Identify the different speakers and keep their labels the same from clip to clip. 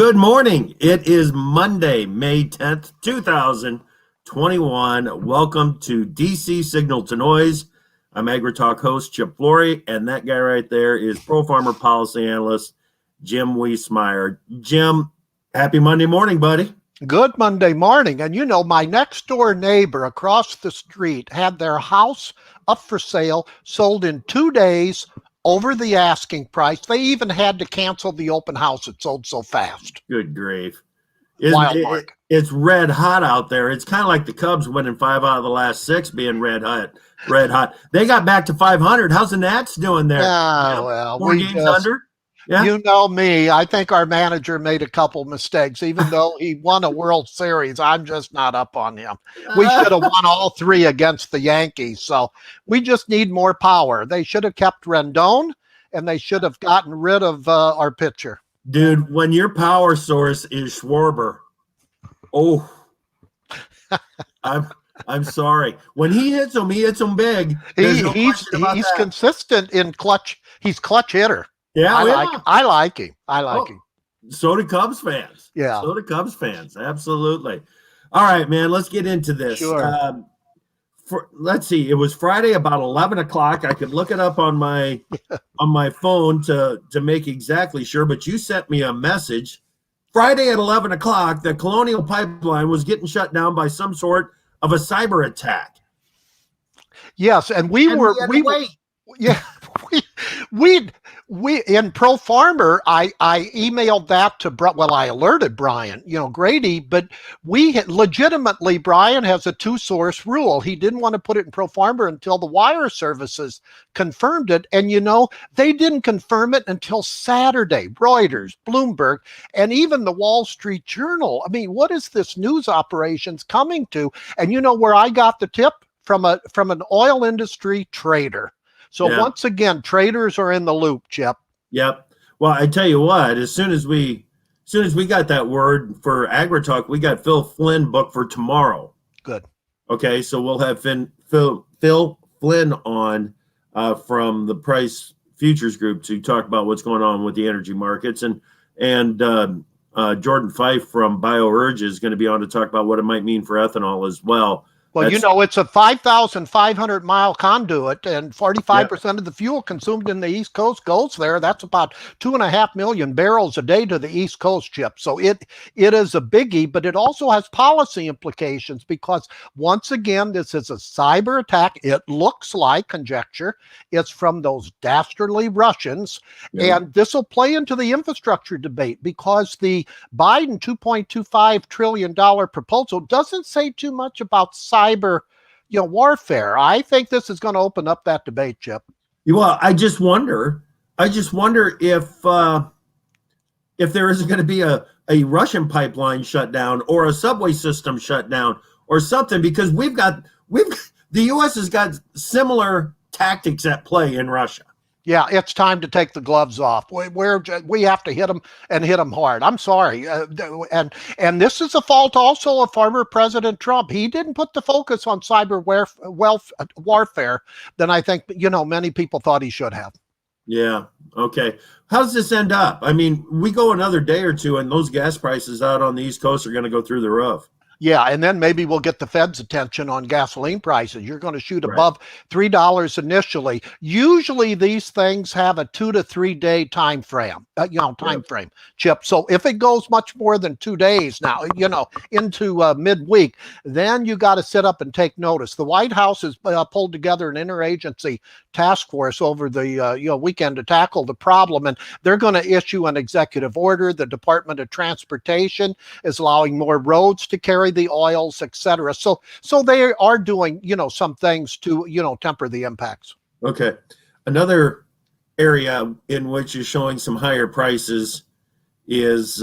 Speaker 1: Good morning. It is Monday, May 10th, 2021. Welcome to DC Signal to Noise. I'm AgriTalk host Chip Flory, and that guy right there is Pro Farmer Policy Analyst Jim Wiesemeyer. Jim, happy Monday morning, buddy.
Speaker 2: Good Monday morning. And you know, my next door neighbor across the street had their house up for sale, sold in 2 days over the asking price. They even had to cancel the open house. It sold so fast.
Speaker 1: Good grief. It's red hot out there. It's kind of like the Cubs winning 5 out of the last 6 being red hot. They got back to 500. How's the Nats doing there?
Speaker 2: Well,
Speaker 1: 4 games under? Yeah.
Speaker 2: You know me. I think our manager made a couple mistakes. Even though he won a World Series, I'm just not up on him. We should have won all 3 against the Yankees. So we just need more power. They should have kept Rendon, and they should have gotten rid of our pitcher.
Speaker 1: Dude, when your power source is Schwarber, I'm sorry. When he hits them big.
Speaker 2: He's consistent in clutch. He's clutch hitter.
Speaker 1: Yeah,
Speaker 2: I like him. him.
Speaker 1: So do Cubs fans.
Speaker 2: Yeah.
Speaker 1: So do Cubs fans. Absolutely. All right, man. Let's get into this.
Speaker 2: Sure.
Speaker 1: Let's see. It was Friday about 11 o'clock. I could look it up on my phone to make exactly sure. But you sent me a message Friday at 11 o'clock. The Colonial Pipeline was getting shut down by some sort of a cyber attack.
Speaker 2: Yes, and we in Pro Farmer, I emailed that to I alerted Brian, Grady, but legitimately, Brian has a 2-source rule. He didn't want to put it in Pro Farmer until the wire services confirmed it. And, they didn't confirm it until Saturday. Reuters, Bloomberg, and even the Wall Street Journal. I mean, what is this news operations coming to? And where I got the tip? From an oil industry trader. So Once again, traders are in the loop, Chip.
Speaker 1: Yep. Well, I tell you what, as soon as we got that word for AgriTalk, we got Phil Flynn booked for tomorrow.
Speaker 2: Good.
Speaker 1: Okay, so we'll have Phil Flynn on from the Price Futures Group to talk about what's going on with the energy markets, and Jordan Fife from BioUrge is going to be on to talk about what it might mean for ethanol as well.
Speaker 2: Well, it's a 5,500-mile conduit, and 45% of the fuel consumed in the East Coast goes there. That's about 2.5 million barrels a day to the East Coast, Chip. So it is a biggie, but it also has policy implications because, once again, this is a cyber attack. It looks like, conjecture, it's from those dastardly Russians, and this will play into the infrastructure debate because the Biden $2.25 trillion proposal doesn't say too much about cyber warfare. I think this is going to open up that debate, Chip.
Speaker 1: Well, I just wonder if there is going to be a Russian pipeline shut down or a subway system shut down or something, because the U.S. has got similar tactics at play in Russia.
Speaker 2: Yeah, it's time to take the gloves off. We have to hit them and hit them hard. I'm sorry. And this is a fault also of former President Trump. He didn't put the focus on cyber warfare than I think, many people thought he should have.
Speaker 1: Yeah. Okay. How does this end up? I mean, we go another day or two and those gas prices out on the East Coast are going to go through the roof.
Speaker 2: Yeah, and then maybe we'll get the Fed's attention on gasoline prices. You're going to shoot above $3 initially. Usually these things have a 2 to 3 day time frame, frame, Chip. So if it goes much more than 2 days now, into midweek, then you got to sit up and take notice. The White House has pulled together an interagency task force over the weekend to tackle the problem, and they're going to issue an executive order. The Department of Transportation is allowing more roads to carry the oils, etc. So they are doing, some things to, temper the impacts.
Speaker 1: Okay. Another area in which is showing some higher prices is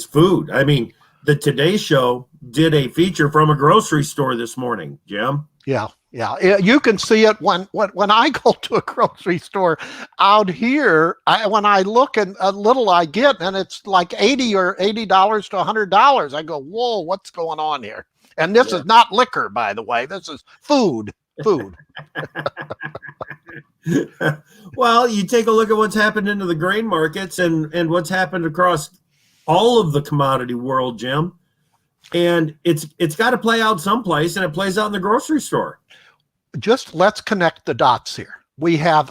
Speaker 1: food. I mean, the Today Show did a feature from a grocery store this morning, Jim.
Speaker 2: Yeah. You can see it when I go to a grocery store out here. When I look and a little I get, and it's like $80 to $100. I go, whoa, what's going on here? And this is not liquor, by the way. This is food.
Speaker 1: Well, you take a look at what's happened into the grain markets and what's happened across all of the commodity world, Jim. And it's got to play out someplace, and it plays out in the grocery store.
Speaker 2: Just let's connect the dots here. We have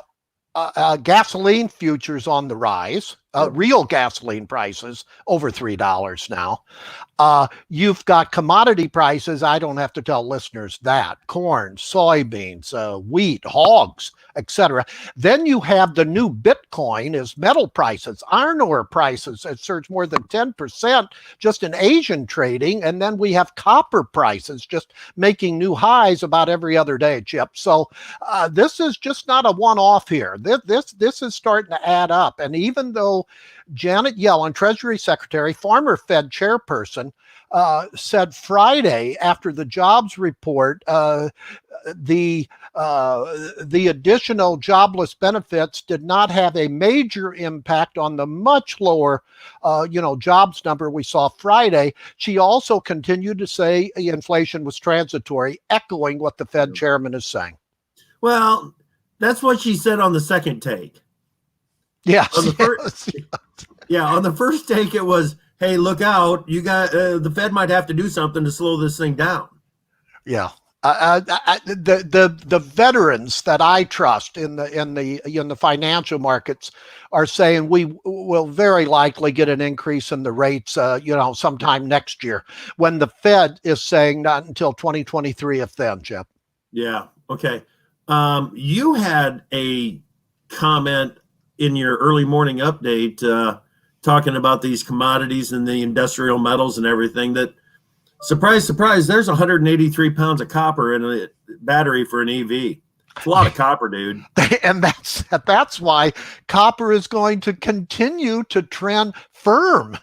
Speaker 2: gasoline futures on the rise, real gasoline prices over $3 now. You've got commodity prices. I don't have to tell listeners that. Corn, soybeans, wheat, hogs, etc. Then you have the new Bitcoin is metal prices. Iron ore prices have surged more than 10% just in Asian trading. And then we have copper prices just making new highs about every other day, Chip. So this is just not a one-off here. This is starting to add up. And even though Janet Yellen, Treasury Secretary, former Fed chairperson, said Friday after the jobs report, the additional jobless benefits did not have a major impact on the much lower, jobs number we saw Friday. She also continued to say inflation was transitory, echoing what the Fed chairman is saying.
Speaker 1: Well, that's what she said on the second take.
Speaker 2: Yes.
Speaker 1: On the first take, it was, hey, look out! You got the Fed might have to do something to slow this thing down.
Speaker 2: Yeah. The veterans that I trust in the financial markets are saying we will very likely get an increase in the rates, sometime next year, when the Fed is saying not until 2023, if then, Chip.
Speaker 1: Yeah. Okay. You had a comment in your early morning update talking about these commodities and the industrial metals and everything that, surprise, surprise, there's 183 pounds of copper in a battery for an EV. It's a lot of copper, dude.
Speaker 2: And that's why copper is going to continue to trend firm,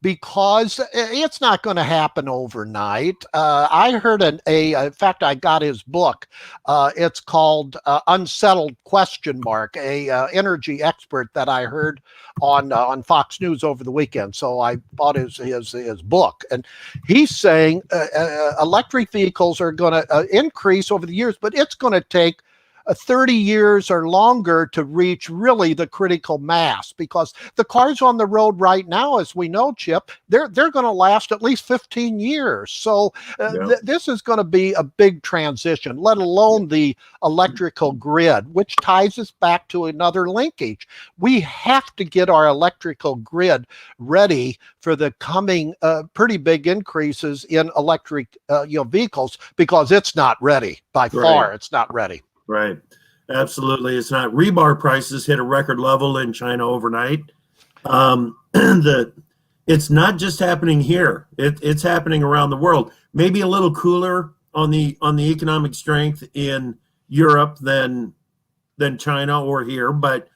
Speaker 2: because it's not going to happen overnight. I heard in fact, I got his book. It's called Unsettled Question Mark, a energy expert that I heard on Fox News over the weekend. So I bought his book, and he's saying electric vehicles are going to increase over the years, but it's going to take 30 years or longer to reach really the critical mass, because the cars on the road right now, as we know, Chip, they're going to last at least 15 years. So this is going to be a big transition, let alone the electrical grid, which ties us back to another linkage. We have to get our electrical grid ready for the coming pretty big increases in electric vehicles, because it's not ready by far. It's not ready.
Speaker 1: Right. Absolutely. It's not. Rebar prices hit a record level in China overnight. It's not just happening here. It's happening around the world. Maybe a little cooler on the economic strength in Europe than China or here, but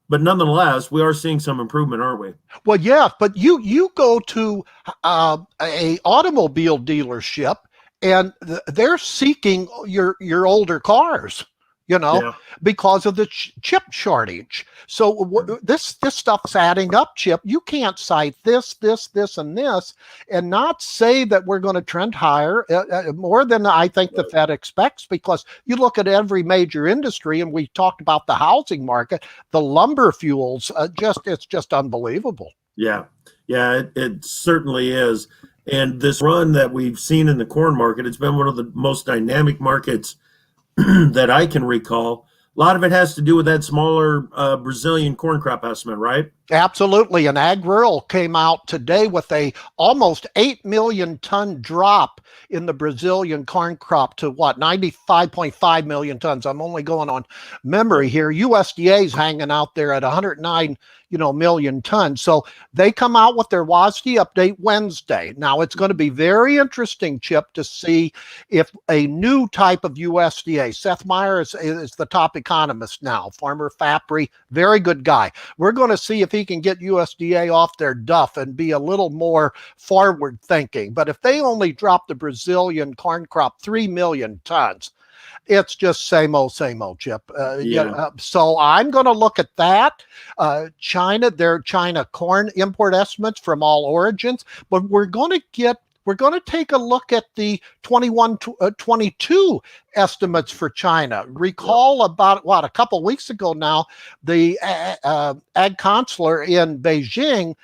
Speaker 1: nonetheless, we are seeing some improvement, aren't we?
Speaker 2: Well, yeah, but you go to a automobile dealership, and they're seeking your older cars, because of the chip shortage. So this stuff's adding up, Chip. You can't cite this, and this, and not say that we're going to trend higher more than I think the Fed expects, because you look at every major industry, and we talked about the housing market, the lumber fuels, it's just unbelievable.
Speaker 1: Yeah, it certainly is. And this run that we've seen in the corn market, it's been one of the most dynamic markets that I can recall. A lot of it has to do with that smaller Brazilian corn crop estimate, right?
Speaker 2: Absolutely. And Ag Rural came out today with a almost 8 million ton drop in the Brazilian corn crop to 95.5 million tons. I'm only going on memory here. USDA is hanging out there at 109 million tons. So they come out with their WASDE update Wednesday. Now it's going to be very interesting, Chip, to see if a new type of USDA, Seth Meyer is the top economist now, former FAPRI, very good guy. We're going to see if he can get USDA off their duff and be a little more forward thinking. But if they only drop the Brazilian corn crop 3 million tons, it's just same old, Chip. So I'm going to look at that. China, their China corn import estimates from all origins, but we're going to take a look at the 21-22 estimates for China. Recall about a couple weeks ago now, the ag consular in Beijing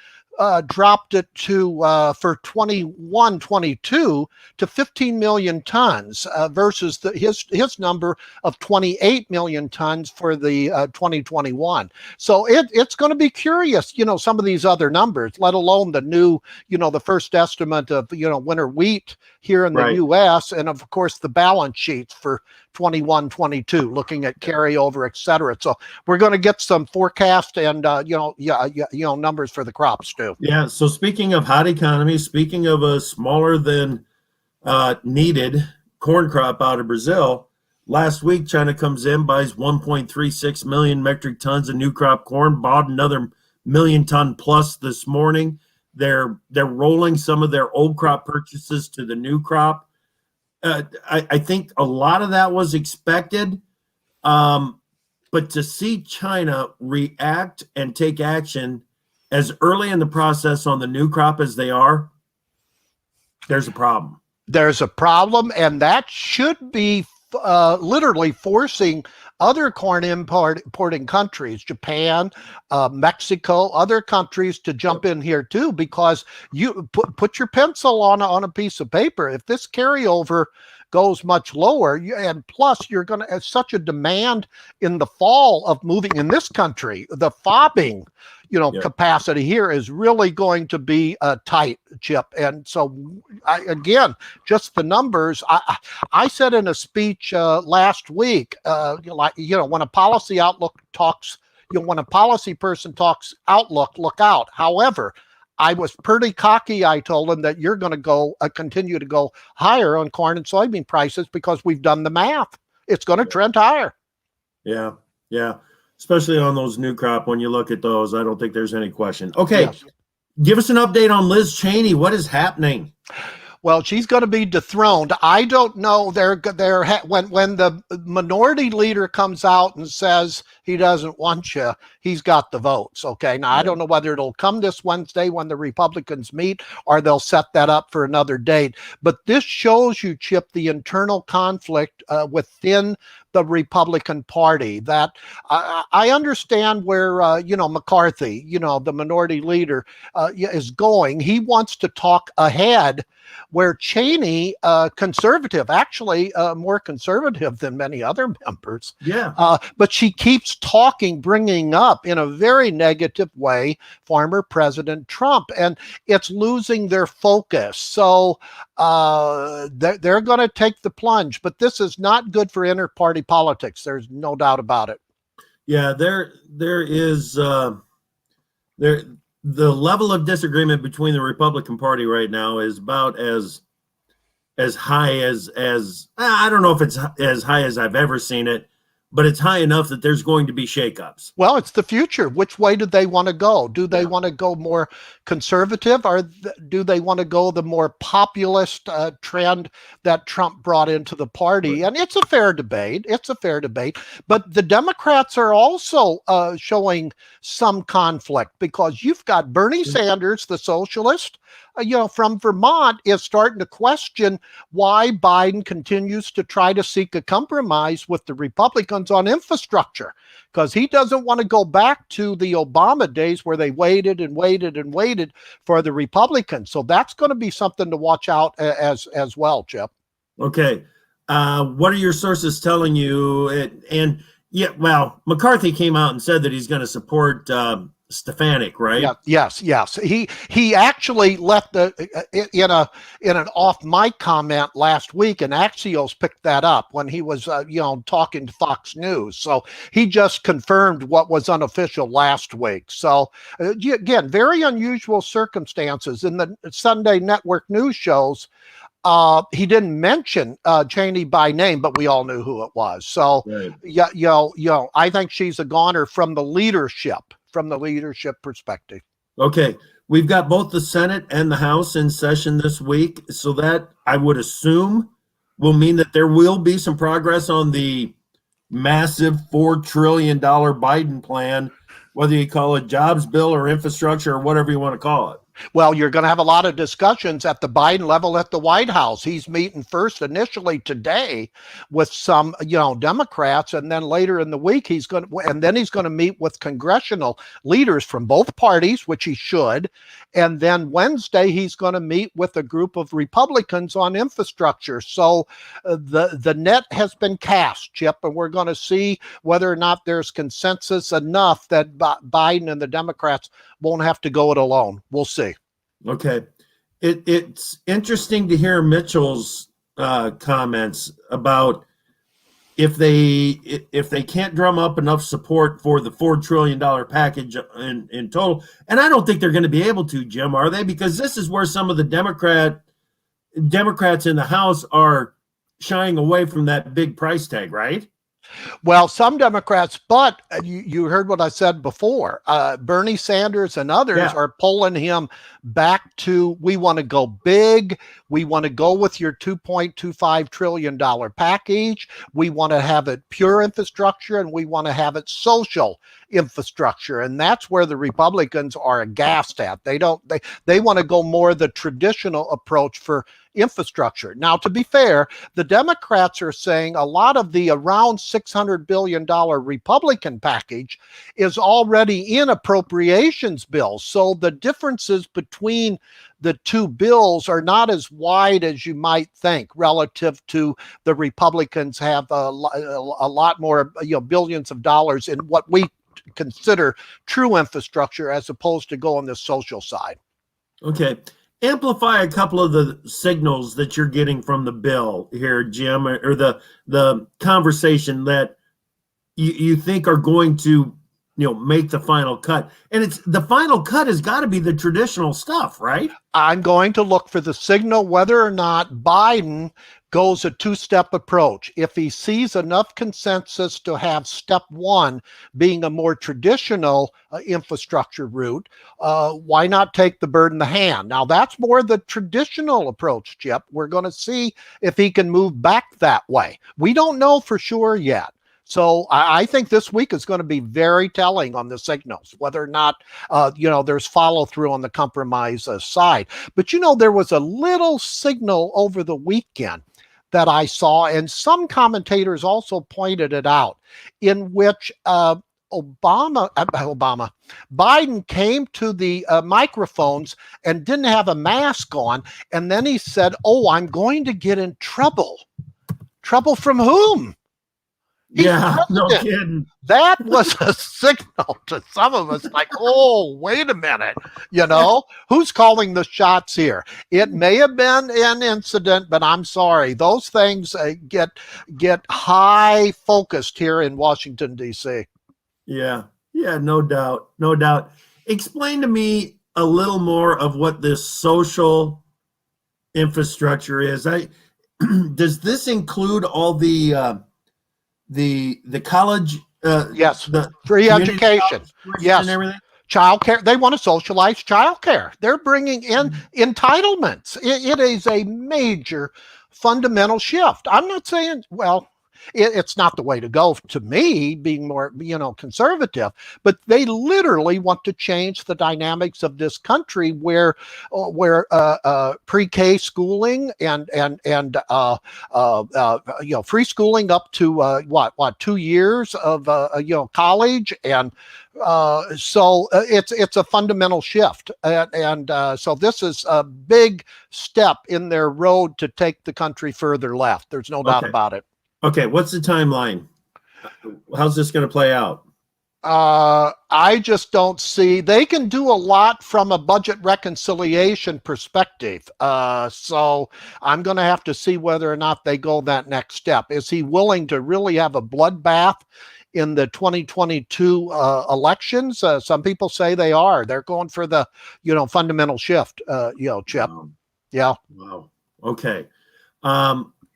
Speaker 2: dropped it to for 21-22 to 15 million tons versus his number of 28 million tons for the 2021. So it's going to be curious, some of these other numbers, let alone the new, the first estimate of, winter wheat here in the U.S. and of course the balance sheets for 21-22, looking at carryover, et cetera. So we're going to get some forecast and numbers for the crops too.
Speaker 1: Yeah. So speaking of hot economy, speaking of a smaller than needed corn crop out of Brazil, last week China comes in, buys 1.36 million metric tons of new crop corn, bought another million ton plus this morning. They're rolling some of their old crop purchases to the new crop. I think a lot of that was expected, but to see China react and take action as early in the process on the new crop as they are, there's a problem.
Speaker 2: There's a problem, and that should be literally forcing other corn importing countries, Japan, Mexico, other countries to jump in here too, because you put your pencil on a piece of paper. If this carryover goes much lower, and plus you're going to have such a demand in the fall of moving in this country, the fobbing capacity here is really going to be tight, Chip. And so again, just the numbers, I said in a speech last week, when a policy outlook talks, when a policy person talks outlook, look out. However, I was pretty cocky. I told him that you're going to go continue to go higher on corn and soybean prices because we've done the math. It's going to trend higher.
Speaker 1: Yeah. Yeah. Especially on those new crop. When you look at those, I don't think there's any question. Okay. Yes. Give us an update on Liz Cheney. What is happening?
Speaker 2: Well, she's going to be dethroned. I don't know. When the minority leader comes out and says he doesn't want you, he's got the votes. Okay. Now, I don't know whether it'll come this Wednesday when the Republicans meet or they'll set that up for another date. But this shows you, Chip, the internal conflict within the Republican Party. That I understand where, McCarthy, the minority leader is going. He wants to talk ahead, where Cheney, conservative, actually more conservative than many other members.
Speaker 1: Yeah.
Speaker 2: But she keeps talking, bringing up in a very negative way former President Trump, and it's losing their focus. So they're going to take the plunge, but this is not good for inter-party politics. There's no doubt about it.
Speaker 1: Yeah, there is the level of disagreement between the Republican Party right now is about as high as I don't know if it's as high as I've ever seen it, but it's high enough that there's going to be shakeups.
Speaker 2: Well, it's the future. Which way do they want to go? Do they want to go more conservative, or do they want to go the more populist trend that Trump brought into the party? And it's a fair debate. But the Democrats are also showing some conflict, because you've got Bernie Sanders, the socialist, from Vermont, is starting to question why Biden continues to try to seek a compromise with the Republicans on infrastructure, because he doesn't want to go back to the Obama days where they waited and waited and waited for the Republicans. So that's going to be something to watch out as well, Chip.
Speaker 1: Okay. What are your sources telling you? And McCarthy came out and said that he's going to support Stefanik, right?
Speaker 2: Yeah, yes. He actually left in an off mic comment last week, and Axios picked that up when he was talking to Fox News. So he just confirmed what was unofficial last week. So again, very unusual circumstances. In the Sunday network news shows, he didn't mention Cheney by name, but we all knew who it was. So right. I think she's a goner from the leadership perspective.
Speaker 1: Okay. We've got both the Senate and the House in session this week. So that, I would assume, will mean that there will be some progress on the massive $4 trillion Biden plan whether you call it jobs bill or infrastructure or whatever you want to call it.
Speaker 2: Well, you're going to have a lot of discussions at the Biden level at the White House. He's meeting first initially today with some, Democrats, and then later in the week he's going to meet with congressional leaders from both parties, which he should. And then Wednesday he's going to meet with a group of Republicans on infrastructure. So the net has been cast, Chip, and we're going to see whether or not there's consensus enough that Biden and the Democrats won't have to go it alone. We'll see.
Speaker 1: Okay. It's interesting to hear Mitchell's comments about if they can't drum up enough support for the $4 trillion package in total. And I don't think they're going to be able to, Jim, are they? Because this is where some of the Democrats in the House are shying away from that big price tag, right?
Speaker 2: Well, some Democrats, but you heard what I said before. Bernie Sanders and others are pulling him back to, we want to go big. We want to go with your $2.25 trillion package. We want to have it pure infrastructure, and we want to have it social infrastructure. And that's where the Republicans are aghast at. They want to go more the traditional approach for infrastructure. Now, to be fair, the Democrats are saying a lot of the around $600 billion Republican package is already in appropriations bills. So the differences between the two bills are not as wide as you might think relative to the Republicans have a lot more, billions of dollars in what we consider true infrastructure as opposed to go on the social side.
Speaker 1: Okay. Amplify a couple of the signals that you're getting from the bill here, Jim, or the conversation that you think are going to, make the final cut. And it's the final cut has got to be the traditional stuff, right?
Speaker 2: I'm going to look for the signal whether or not Biden goes a two-step approach. If he sees enough consensus to have step one being a more traditional infrastructure route, why not take the bird in the hand? Now, that's more the traditional approach, Chip. We're going to see if he can move back that way. We don't know for sure yet. So I think this week is going to be very telling on the signals, whether or not, there's follow through on the compromise side. But, there was a little signal over the weekend that I saw, and some commentators also pointed it out, in which Biden came to the microphones and didn't have a mask on. And then he said, I'm going to get in trouble. Trouble from whom?
Speaker 1: No kidding.
Speaker 2: That was a signal to some of us like, wait a minute, who's calling the shots here? It may have been an incident, but I'm sorry. Those things get high focused here in Washington, D.C.
Speaker 1: Yeah, no doubt. No doubt. Explain to me a little more of what this social infrastructure is. Does this include all the college,
Speaker 2: yes, the free education, yes,
Speaker 1: and everything?
Speaker 2: Child care. They want to socialize child care. They're bringing in entitlements. It is a major fundamental shift. I'm not saying, it's not the way to go to me, being more, conservative, but they literally want to change the dynamics of this country where pre-K schooling and free schooling up to 2 years of college, and so it's a fundamental shift, and so this is a big step in their road to take the country further left. There's no doubt about it.
Speaker 1: Okay, what's the timeline? How's this going to play out?
Speaker 2: I just don't see. They can do a lot from a budget reconciliation perspective. So I'm going to have to see whether or not they go that next step. Is he willing to really have a bloodbath in the 2022 elections? Some people say they are. They're going for the, fundamental shift, Chip.
Speaker 1: Wow.
Speaker 2: Yeah.
Speaker 1: Wow. Okay.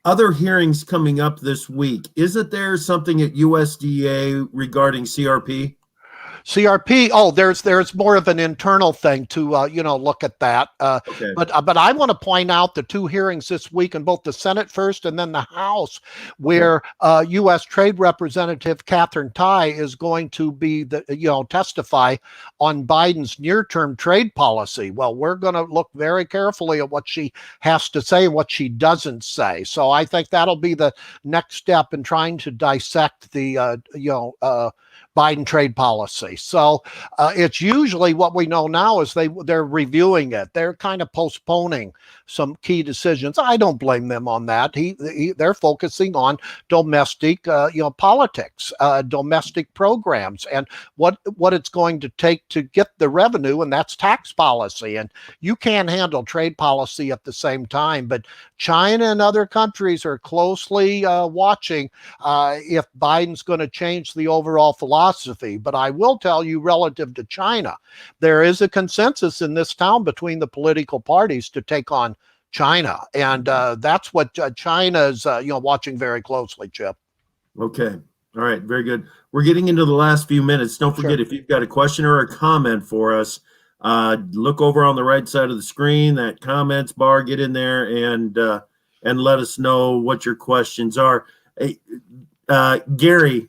Speaker 1: Other hearings coming up this week. Isn't there something at USDA regarding CRP?
Speaker 2: CRP. Oh, there's more of an internal thing to look at that.
Speaker 1: Okay.
Speaker 2: But I want to point out the two hearings this week in both the Senate first and then the House, where U.S. Trade Representative Catherine Tai is going to be testify on Biden's near-term trade policy. Well, we're going to look very carefully at what she has to say and what she doesn't say. So I think that'll be the next step in trying to dissect the Biden trade policy. So it's usually what we know now is they're reviewing it. They're kind of postponing some key decisions. I don't blame them on that. They're focusing on domestic politics, domestic programs, and what it's going to take to get the revenue, and that's tax policy. And you can't handle trade policy at the same time. But China and other countries are closely watching if Biden's going to change the overall philosophy. But I will tell you, relative to China, there is a consensus in this town between the political parties to take on China, and that's what China is watching very closely, Chip.
Speaker 1: Okay. All right. Very good. We're getting into the last few minutes. Don't forget, if you've got a question or a comment for us, look over on the right side of the screen, that comments bar, get in there and let us know what your questions are. Hey, Gary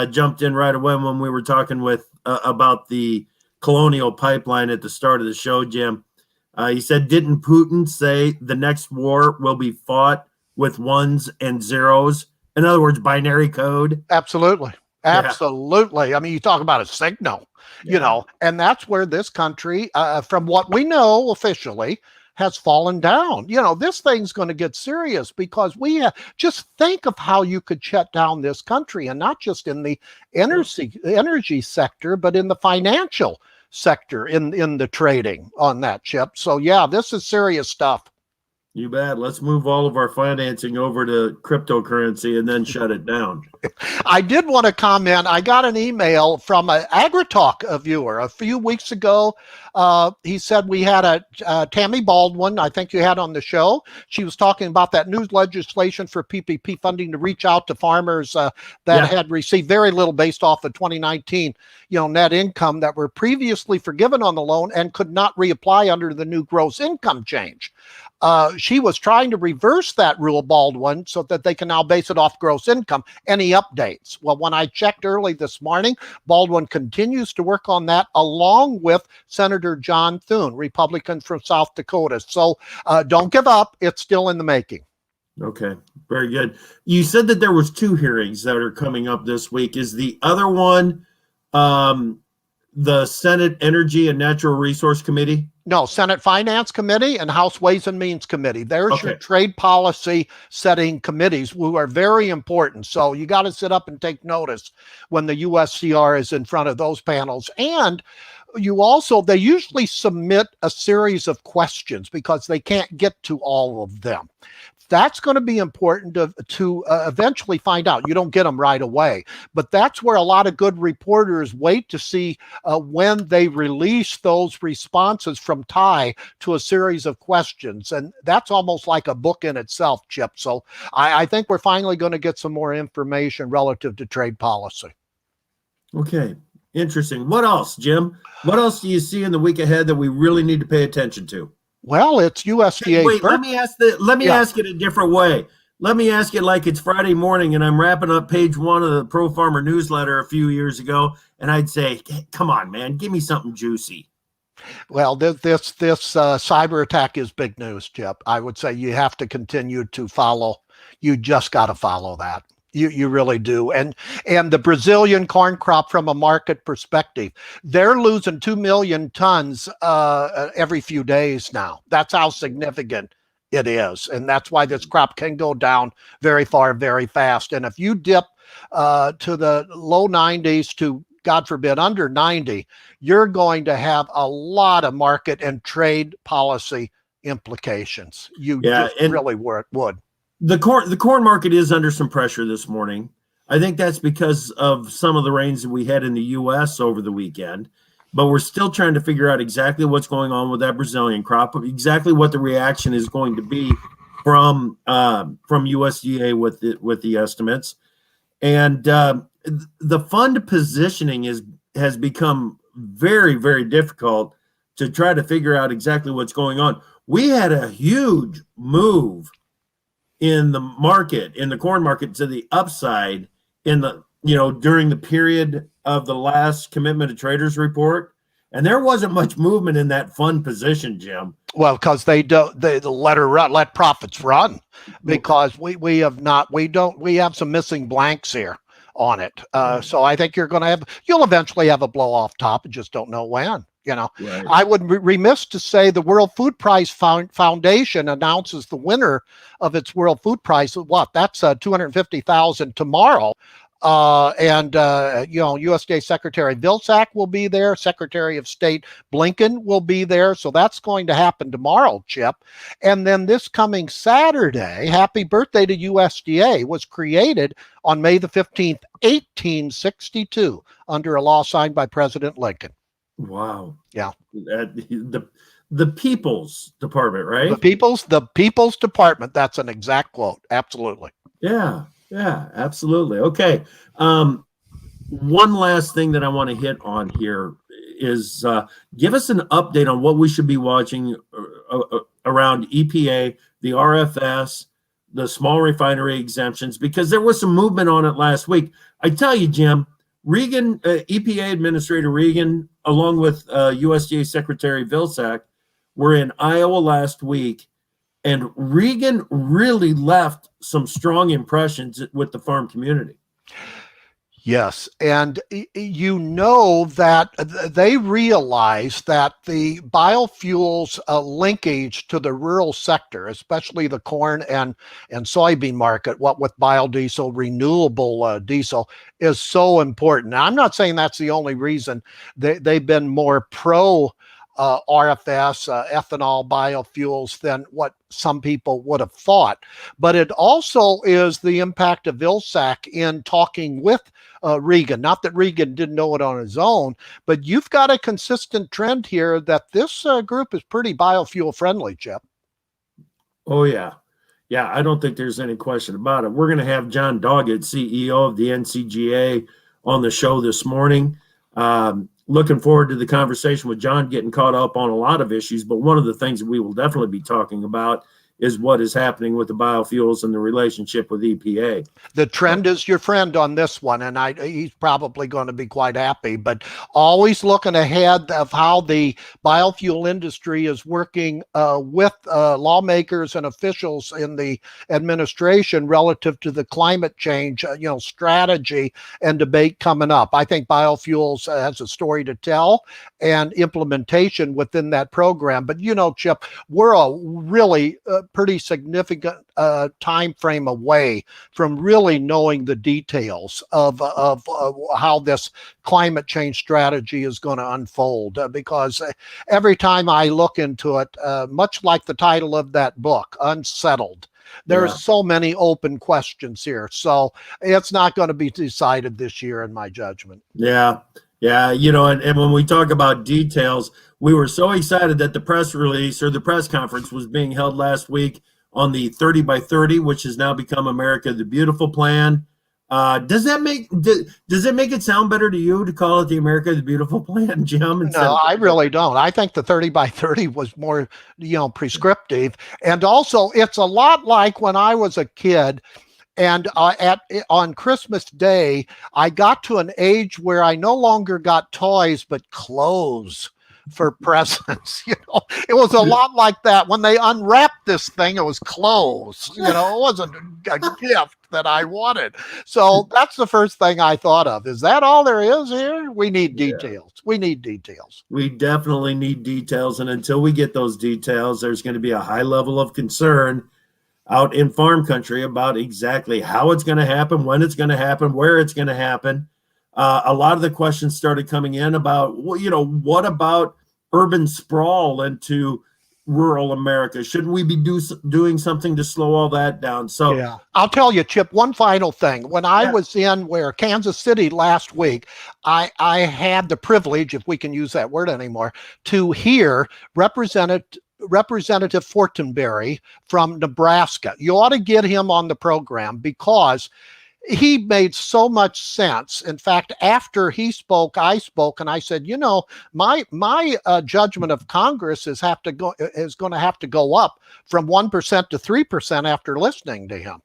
Speaker 1: jumped in right away when we were talking about the Colonial Pipeline at the start of the show, Jim. He said, didn't Putin say the next war will be fought with ones and zeros? In other words, binary code?
Speaker 2: Absolutely. Absolutely. Yeah. I mean, you talk about a signal, and that's where this country, from what we know officially, has fallen down. This thing's going to get serious because we just think of how you could shut down this country, and not just in the energy sector, but in the financial sector, in the trading on that, Chip. So yeah, this is serious stuff.
Speaker 1: You bet. Let's move all of our financing over to cryptocurrency and then shut it down.
Speaker 2: I did want to comment. I got an email from an AgriTalk viewer a few weeks ago. He said we had a Tammy Baldwin, I think you had on the show. She was talking about that new legislation for PPP funding to reach out to farmers that had received very little based off of 2019, net income that were previously forgiven on the loan and could not reapply under the new gross income change. She was trying to reverse that rule, Baldwin, so that they can now base it off gross income. Any updates? Well, when I checked early this morning, Baldwin continues to work on that along with Senator John Thune, Republican from South Dakota. So don't give up. It's still in the making.
Speaker 1: Okay, very good. You said that there was two hearings that are coming up this week. Is the other one the Senate Energy and Natural Resource Committee?
Speaker 2: No, Senate Finance Committee and House Ways and Means Committee. There's your trade policy setting committees, who are very important. So you got to sit up and take notice when the USCR is in front of those panels. And they usually submit a series of questions because they can't get to all of them. That's going to be important to eventually find out. You don't get them right away, but that's where a lot of good reporters wait to see when they release those responses from Tai to a series of questions. And that's almost like a book in itself, Chip. So I think we're finally going to get some more information relative to trade policy.
Speaker 1: Okay. Interesting. What else, Jim? What else do you see in the week ahead that we really need to pay attention to?
Speaker 2: Well, it's USDA.
Speaker 1: Wait, let me ask it a different way. Let me ask it like it's Friday morning and I'm wrapping up page 1 of the Pro Farmer newsletter a few years ago, and I'd say, come on, man, give me something juicy.
Speaker 2: Well, this cyber attack is big news, Chip. I would say you have to continue to follow. You just got to follow that. You really do. And the Brazilian corn crop, from a market perspective, they're losing 2 million tons every few days now. That's how significant it is. And that's why this crop can go down very far, very fast. And if you dip to the low 90s to, God forbid, under 90, you're going to have a lot of market and trade policy implications. Really would.
Speaker 1: The corn market is under some pressure this morning. I think that's because of some of the rains that we had in the U.S. over the weekend. But we're still trying to figure out exactly what's going on with that Brazilian crop, exactly what the reaction is going to be from USDA with the estimates. And the fund positioning has become very, very difficult to try to figure out exactly what's going on. We had a huge move in the market, in the corn market, to the upside in the, during the period of the last commitment to traders report. And there wasn't much movement in that fund position, Jim.
Speaker 2: Well, because they let profits run, because we have some missing blanks here on it. So I think you'll eventually have a blow off top. I just don't know when.
Speaker 1: Right.
Speaker 2: I would be remiss to say the World Food Price Foundation announces the winner of its World Food Prize. What? That's 250,000 tomorrow. USDA Secretary Vilsack will be there. Secretary of State Blinken will be there. So that's going to happen tomorrow, Chip. And then this coming Saturday, happy birthday to USDA, was created on May the 15th, 1862, under a law signed by President Lincoln.
Speaker 1: Wow.
Speaker 2: Yeah.
Speaker 1: The People's Department, right?
Speaker 2: The People's Department. That's an exact quote. Absolutely.
Speaker 1: Yeah, absolutely. Okay. One last thing that I want to hit on here is give us an update on what we should be watching around EPA, the RFS, the small refinery exemptions, because there was some movement on it last week. I tell you, Jim, Regan, EPA Administrator Regan, along with USDA Secretary Vilsack, were in Iowa last week, and Regan really left some strong impressions with the farm community.
Speaker 2: Yes, and that they realize that the biofuels linkage to the rural sector, especially the corn and soybean market, what with biodiesel, renewable diesel, is so important. Now, I'm not saying that's the only reason they've been more pro RFS, ethanol, biofuels than what some people would have thought. But it also is the impact of Vilsack in talking with Regan. Not that Regan didn't know it on his own, but you've got a consistent trend here that this group is pretty biofuel friendly, Chip.
Speaker 1: Oh, yeah. Yeah, I don't think there's any question about it. We're going to have John Doggett, CEO of the NCGA, on the show this morning. Looking forward to the conversation with John, getting caught up on a lot of issues. But one of the things that we will definitely be talking about is what is happening with the biofuels and the relationship with EPA.
Speaker 2: The trend is your friend on this one, and he's probably going to be quite happy, but always looking ahead of how the biofuel industry is working with lawmakers and officials in the administration relative to the climate change, strategy and debate coming up. I think biofuels has a story to tell and implementation within that program. But, Chip, we're a really pretty significant time frame away from really knowing the details of how this climate change strategy is going to unfold, because every time I look into it, much like the title of that book, Unsettled, there's so many open questions here. So it's not going to be decided this year, in my judgment.
Speaker 1: Yeah. And when we talk about details, we were so excited that the press release or the press conference was being held last week on the 30 by 30, which has now become America the Beautiful plan. Does it make it sound better to you to call it the America the Beautiful plan, Jim?
Speaker 2: No, I really don't. I think the 30 by 30 was more, prescriptive. And also, it's a lot like when I was a kid. And on Christmas Day, I got to an age where I no longer got toys, but clothes for presents. It was a lot like that. When they unwrapped this thing, it was clothes. It wasn't a gift that I wanted. So that's the first thing I thought of. Is that all there is here? We need details. We need details.
Speaker 1: We definitely need details. And until we get those details, there's going to be a high level of concern out in farm country about exactly how it's going to happen, when it's going to happen, where it's going to happen. A lot of the questions started coming in about, what about urban sprawl into rural America? Shouldn't we be doing something to slow all that down? So
Speaker 2: yeah, I'll tell you, Chip, one final thing. When I was in Kansas City last week, I had the privilege, if we can use that word anymore, to hear Representative Fortenberry from Nebraska. You ought to get him on the program, because he made so much sense. In fact, after he spoke, I spoke, and I said, you know, my judgment of Congress is going to have to go up from 1% to 3% after listening to him.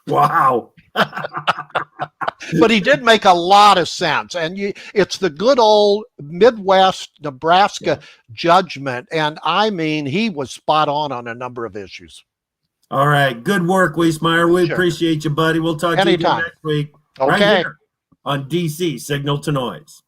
Speaker 1: Wow.
Speaker 2: But he did make a lot of sense, and it's the good old Midwest Nebraska judgment, and I mean, he was spot on a number of issues.
Speaker 1: All right. Good work, Wiesemeyer. We appreciate you, buddy. We'll talk to you again next week.
Speaker 2: Okay.
Speaker 1: Right here on DC Signal to Noise.